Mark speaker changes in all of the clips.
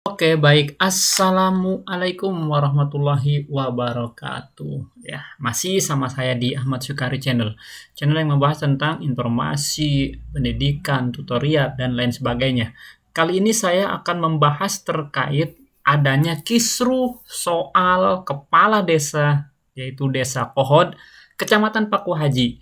Speaker 1: Oke, baik. Assalamualaikum warahmatullahi wabarakatuh. Ya, masih sama saya di Ahmad Sukari Channel. Channel yang membahas tentang informasi, pendidikan, tutorial, dan lain sebagainya. Kali ini saya akan membahas terkait adanya kisruh soal kepala desa, yaitu Desa Kohod, Kecamatan Paku Haji.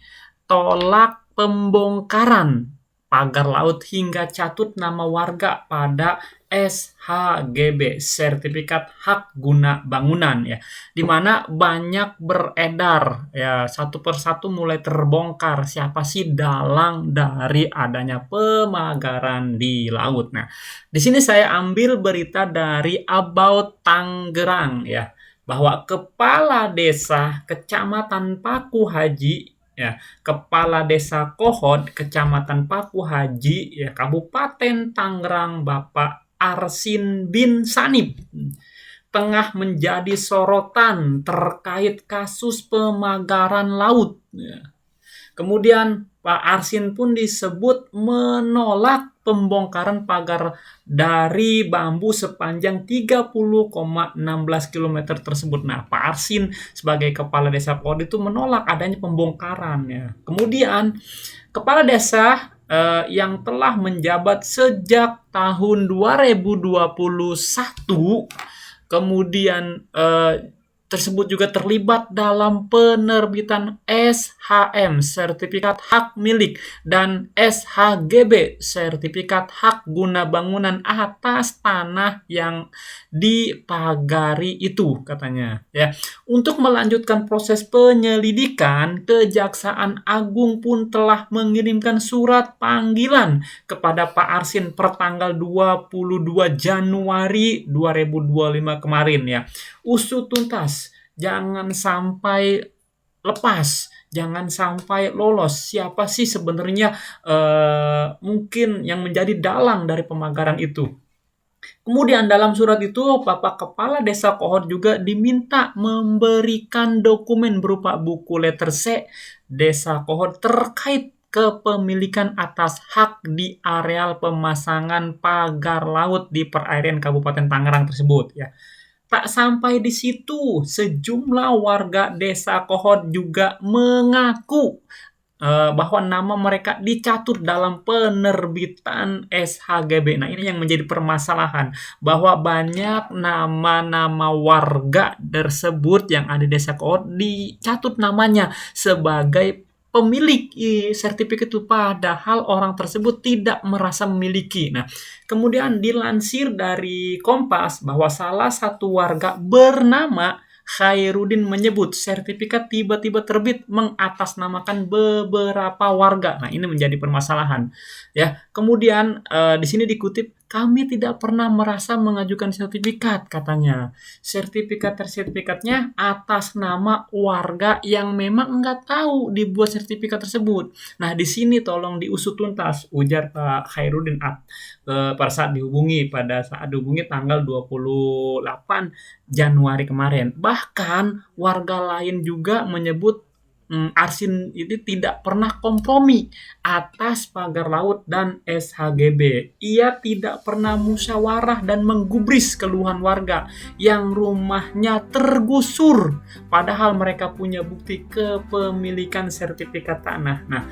Speaker 1: Tolak pembongkaran pagar laut hingga catut nama warga pada SHGB, Sertifikat Hak Guna Bangunan, ya, di mana banyak beredar, ya, satu persatu mulai terbongkar siapa sih dalang dari adanya pemagaran di laut. Nah, di sini saya ambil berita dari About Tangerang, ya, bahwa kepala desa Kecamatan Paku Haji, ya, Kepala Desa Kohod, Kecamatan Paku Haji, ya, Kabupaten Tangerang, Bapak Arsin bin Sanib, tengah menjadi sorotan terkait kasus pemagaran laut. Ya. Kemudian Pak Arsin pun disebut menolak pembongkaran pagar dari bambu sepanjang 30,16 km tersebut. Nah, Pak Arsin sebagai kepala desa Kohod itu menolak adanya pembongkaran, ya. Kemudian kepala desa yang telah menjabat sejak tahun 2021, kemudian tersebut juga terlibat dalam penerbitan SHM, Sertifikat Hak Milik, dan SHGB, Sertifikat Hak Guna Bangunan atas tanah yang dipagari itu, katanya. Ya, untuk melanjutkan proses penyelidikan, Kejaksaan Agung pun telah mengirimkan surat panggilan kepada Pak Arsin pertanggal 22 Januari 2025 kemarin, ya. Usut tuntas, jangan sampai lepas, jangan sampai lolos siapa sih sebenarnya mungkin yang menjadi dalang dari pemagaran itu. Kemudian dalam surat itu Bapak Kepala Desa Kohod juga diminta memberikan dokumen berupa buku letter C Desa Kohod terkait kepemilikan atas hak di areal pemasangan pagar laut di perairan Kabupaten Tangerang tersebut, ya. Tak sampai di situ, sejumlah warga Desa Kohod juga mengaku bahwa nama mereka dicatut dalam penerbitan SHGB. Nah, ini yang menjadi permasalahan, bahwa banyak nama-nama warga tersebut yang ada di Desa Kohod dicatut namanya sebagai pemilik sertifikat itu, padahal orang tersebut tidak merasa memiliki. Nah, kemudian dilansir dari Kompas bahwa salah satu warga bernama Khairuddin menyebut sertifikat tiba-tiba terbit mengatasnamakan beberapa warga. Nah, ini menjadi permasalahan, ya. Kemudian di sini dikutip, kami tidak pernah merasa mengajukan sertifikat, katanya. Sertifikatnya atas nama warga yang memang nggak tahu dibuat sertifikat tersebut. Nah, di sini tolong diusut tuntas, ujar Pak Khairuddin pada saat dihubungi tanggal 28 Januari kemarin. Bahkan warga lain juga menyebut Arsin ini tidak pernah kompromi atas pagar laut dan SHGB. Ia tidak pernah musyawarah dan menggubris keluhan warga yang rumahnya tergusur, padahal mereka punya bukti kepemilikan sertifikat tanah. Nah,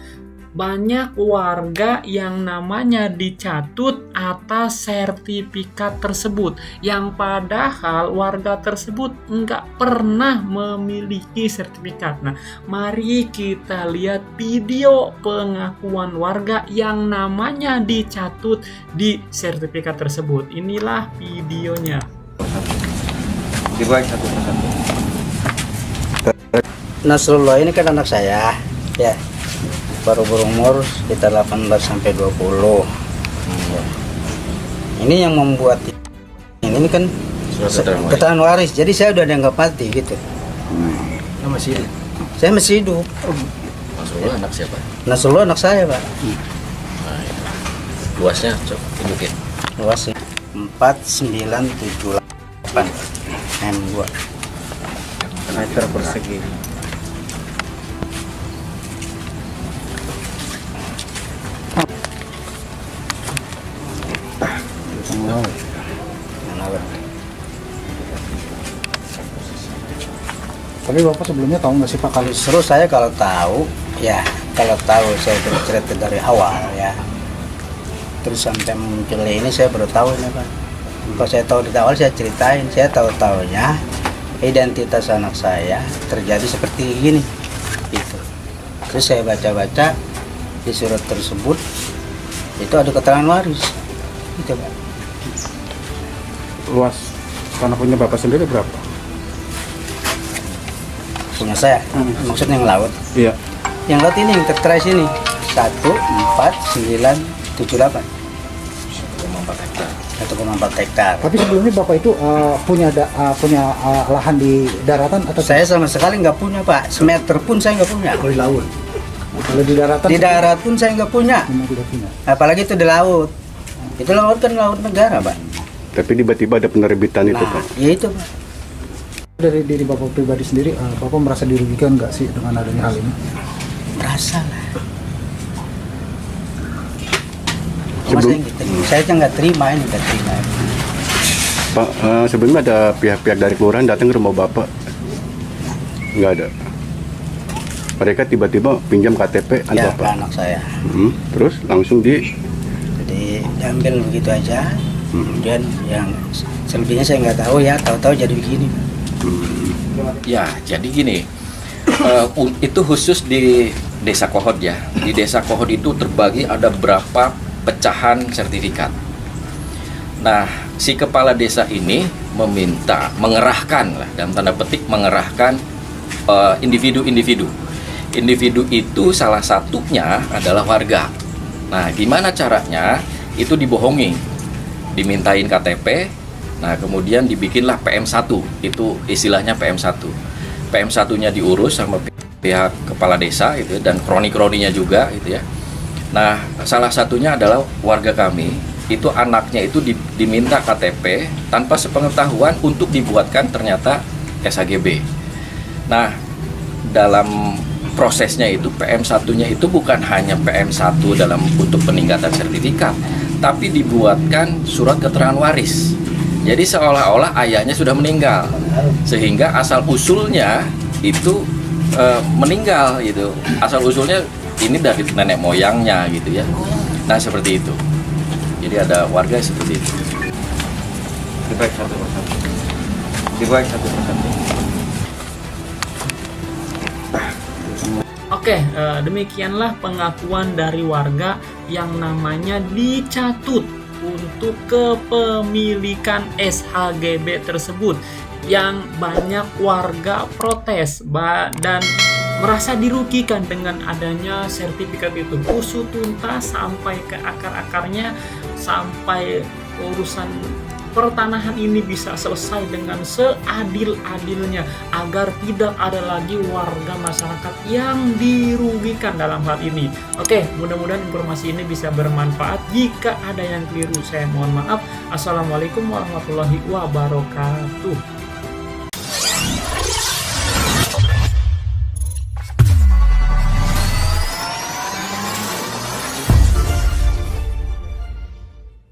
Speaker 1: banyak warga yang namanya dicatut atas sertifikat tersebut, yang padahal warga tersebut nggak pernah memiliki sertifikat. Nah, mari kita lihat video pengakuan warga yang namanya dicatut di sertifikat tersebut. Inilah videonya.
Speaker 2: Dibuat satu persatu.
Speaker 3: Nasrullah ini kan anak saya, ya, baru berumur sekitar 18 sampai 20. Ya. Ini yang membuat ini kan keterangan waris. Jadi saya udah dianggap mati gitu. Saya masih hidup.
Speaker 2: Nasrullah anak siapa?
Speaker 3: Nasrullah anak saya, Pak.
Speaker 2: Nah, luasnya coba tunjukin.
Speaker 3: Luasnya 4978 M2 meter persegi. benar.
Speaker 4: Tapi Bapak sebelumnya tahu nggak sih Pak kalau
Speaker 3: Justru saya kalau tahu saya bercerita dari awal ya. Terus sampai muncul ini saya baru tahu ini Pak. Kalau saya tahu di awal saya ceritain, saya tahu-taunya identitas anak saya terjadi seperti gini. Gitu. Terus saya baca-baca di surat tersebut itu ada keterangan waris. Gitu Pak.
Speaker 4: luas tanah punya Bapak sendiri berapa?
Speaker 3: Punya saya, maksudnya yang laut.
Speaker 4: Iya.
Speaker 3: Yang laut ini yang tertera sini 14978 1,4 hektar.
Speaker 4: Tapi sebelumnya Bapak itu punya lahan di daratan atau
Speaker 3: Saya sama sekali nggak punya Pak, semeter pun saya nggak punya.
Speaker 4: di laut? Kalau di daratan
Speaker 3: Di darat pun saya nggak punya,
Speaker 4: memang tidak punya.
Speaker 3: apalagi itu di laut. Itu laut kan laut negara Pak.
Speaker 5: Tapi tiba-tiba ada penerbitan itu,
Speaker 3: Nah,
Speaker 5: Pak.
Speaker 3: ya itu Pak.
Speaker 4: Dari diri Bapak pribadi sendiri, Bapak merasa dirugikan nggak sih dengan adanya hal ini?
Speaker 3: Merasa lah. Masa yang gitu, saya aja nggak terima ini, nggak terima.
Speaker 5: Pak, sebelumnya ada pihak-pihak dari kelurahan datang ke rumah Bapak? Nggak ada. Mereka tiba-tiba pinjam KTP
Speaker 3: Ya,
Speaker 5: Bapak.
Speaker 3: ke anak saya.
Speaker 5: Terus langsung
Speaker 3: Jadi diambil begitu aja. Kemudian yang selebihnya saya nggak tahu ya, tahu-tahu jadi begini.
Speaker 2: Ya, jadi gini, itu khusus di Desa Kohod ya. Di Desa Kohod itu terbagi ada berapa pecahan sertifikat. Nah, si kepala desa ini mengerahkan lah, dalam tanda petik mengerahkan individu-individu. Individu itu salah satunya adalah warga. Nah, gimana caranya? Itu dibohongi, dimintain KTP. Nah, kemudian dibikinlah PM1, itu istilahnya PM1. PM1-nya diurus sama pihak kepala desa gitu ya, dan kroni-kroninya juga gitu ya. Nah, salah satunya adalah warga kami, itu anaknya itu diminta KTP tanpa sepengetahuan untuk dibuatkan ternyata SHGB. Nah, dalam prosesnya itu PM1-nya itu bukan hanya PM1 dalam untuk peningkatan sertifikat, tapi dibuatkan surat keterangan waris. Jadi seolah-olah ayahnya sudah meninggal, sehingga asal usulnya itu meninggal gitu. Asal usulnya ini dari nenek moyangnya gitu ya. Nah, seperti itu. Jadi ada warga seperti itu.
Speaker 6: Dibaik satu persatu. Dibaik satu persatu.
Speaker 1: Oke, demikianlah pengakuan dari warga yang namanya dicatut untuk kepemilikan SHGB tersebut, yang banyak warga protes dan merasa dirugikan dengan adanya sertifikat itu. Usut tuntas sampai ke akar-akarnya, sampai urusan pertanahan ini bisa selesai dengan seadil-adilnya, agar tidak ada lagi warga masyarakat yang dirugikan dalam hal ini. Oke, mudah-mudahan informasi ini bisa bermanfaat. Jika ada yang keliru, saya mohon maaf. Assalamualaikum warahmatullahi wabarakatuh.